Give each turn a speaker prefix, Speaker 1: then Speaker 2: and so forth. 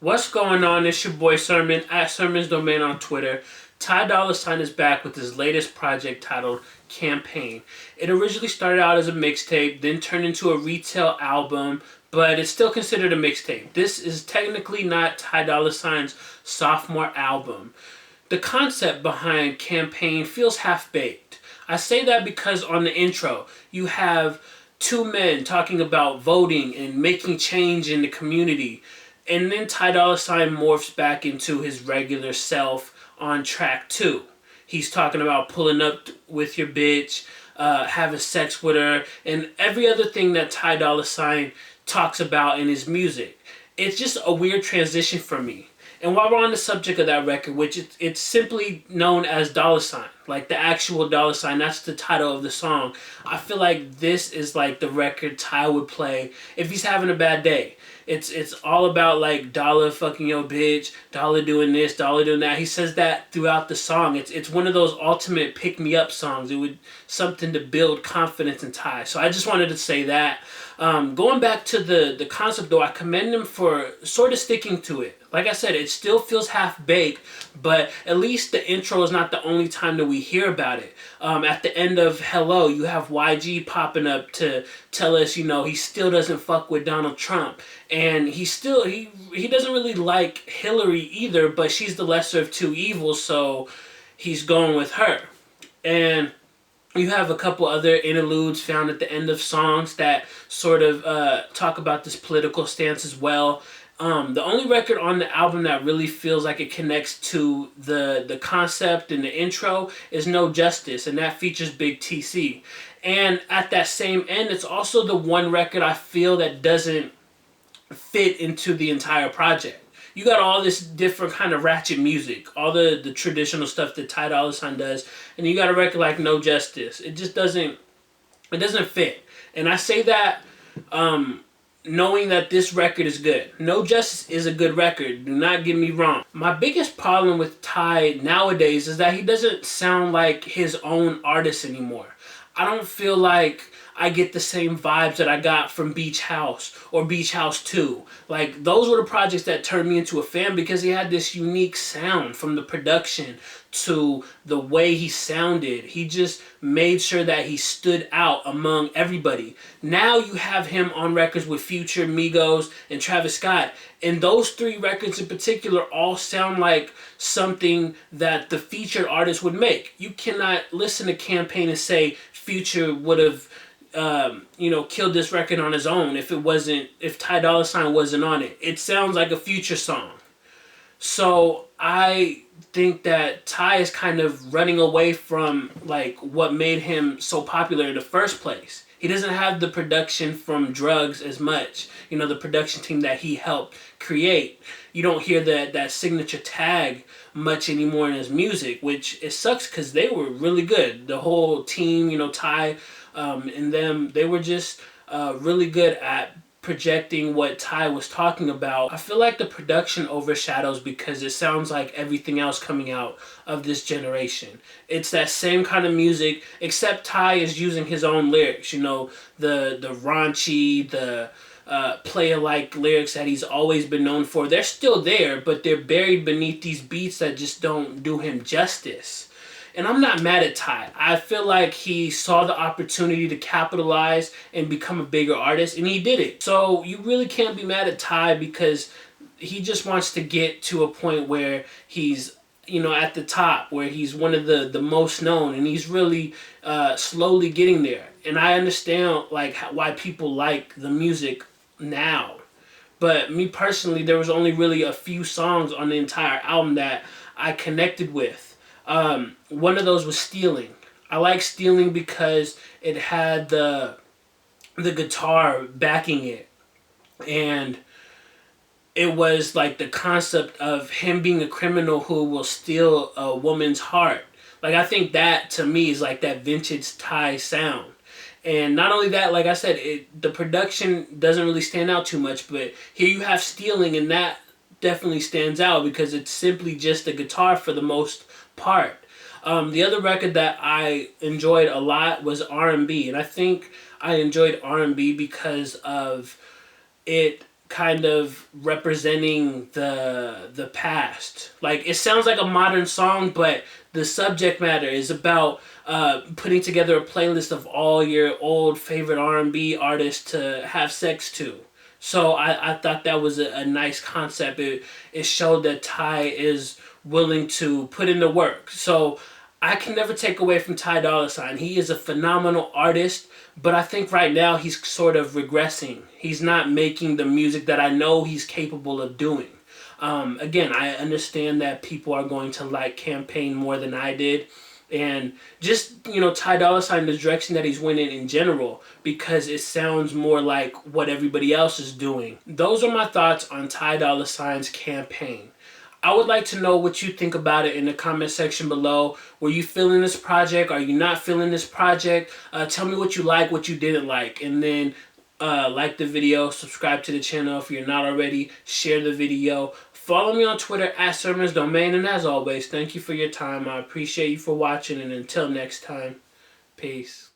Speaker 1: What's going on? It's your boy Sermon at Sermon's Domain on Twitter. Ty Dolla Sign is back with his latest project titled Campaign. It originally started out as a mixtape, then turned into a retail album, but it's still considered a mixtape. This is technically not Ty Dolla Sign's sophomore album. The concept behind Campaign feels half-baked. I say that because on the intro, you have two men talking about voting and making change in the community. And then Ty Dolla Sign morphs back into his regular self on track 2. He's talking about pulling up with your bitch, having sex with her, and every other thing that Ty Dolla Sign talks about in his music. It's just a weird transition for me. And while we're on the subject of that record, which it's simply known as Dolla Sign, like the actual Dolla Sign, that's the title of the song. I feel like this is like the record Ty would play if he's having a bad day. It's all about like Dolla fucking your bitch, Dolla doing this, Dolla doing that. He says that throughout the song. It's one of those ultimate pick me up songs. It would something to build confidence in Ty. So I just wanted to say that. Going back to the concept though, I commend him for sort of sticking to it. Like I said, it still feels half-baked, but at least the intro is not the only time that we hear about it. At the end of Hello, you have YG popping up to tell us, he still doesn't fuck with Donald Trump. And he doesn't really like Hillary either, but she's the lesser of two evils, so he's going with her. And you have a couple other interludes found at the end of songs that sort of talk about this political stance as well. The only record on the album that really feels like it connects to the concept and the intro is No Justice, and that features Big TC. And at that same end, it's also the one record I feel that doesn't fit into the entire project. You got all this different kind of ratchet music, all the traditional stuff that Ty Dolla Sign does, and you got a record like No Justice. It just doesn't fit. And I say that knowing that this record is good. No Justice is a good record, do not get me wrong. My biggest problem with Ty nowadays is that he doesn't sound like his own artist anymore. I don't feel like I get the same vibes that I got from Beach House or Beach House 2. Like, those were the projects that turned me into a fan because he had this unique sound from the production to the way he sounded. He just made sure that he stood out among everybody. Now you have him on records with Future, Migos, and Travis Scott. And those three records in particular all sound like something that the featured artist would make. You cannot listen to Campaign and say Future would have killed this record on his own if Ty Dolla Sign wasn't on it. It sounds like a Future song. So I think that Ty is kind of running away from like what made him so popular in the first place. He doesn't have the production from Drugs as much. The production team that he helped create. You don't hear that signature tag much anymore in his music, which it sucks because they were really good. The whole team, Ty and them, they were just really good at projecting what Ty was talking about. I feel like the production overshadows because it sounds like everything else coming out of this generation. It's that same kind of music, except Ty is using his own lyrics. The raunchy, the player-like lyrics that he's always been known for. They're still there, but they're buried beneath these beats that just don't do him justice. And I'm not mad at Ty. I feel like he saw the opportunity to capitalize and become a bigger artist, and he did it. So you really can't be mad at Ty because he just wants to get to a point where he's, at the top, where he's one of the most known, and he's really slowly getting there. And I understand like why people like the music now. But me personally, there was only really a few songs on the entire album that I connected with. One of those was Stealing. I like Stealing because it had the guitar backing it, and it was like the concept of him being a criminal who will steal a woman's heart. Like, I think that to me is like that vintage Ty sound. And not only that, like I said, the production doesn't really stand out too much, but here you have Stealing, and that definitely stands out because it's simply just the guitar for the most part. The other record that I enjoyed a lot was R&B, and I think I enjoyed R&B because of it kind of representing the past. Like, it sounds like a modern song, but the subject matter is about putting together a playlist of all your old favorite R&B artists to have sex to. So I thought that was a nice concept. It showed that Ty is willing to put in the work. So I can never take away from Ty Dolla Sign. He is a phenomenal artist, but I think right now he's sort of regressing. He's not making the music that I know he's capable of doing. Again, I understand that people are going to like Campaign more than I did. And just, Ty Dolla Sign, the direction that he's went in general, because it sounds more like what everybody else is doing. Those are my thoughts on Ty Dolla Sign's Campaign. I would like to know what you think about it in the comment section below. Were you feeling this project? Are you not feeling this project? Tell me what you like, what you didn't like. And then like the video, subscribe to the channel if you're not already, share the video. Follow me on Twitter @SermonsDomain. And as always, thank you for your time. I appreciate you for watching. And until next time, peace.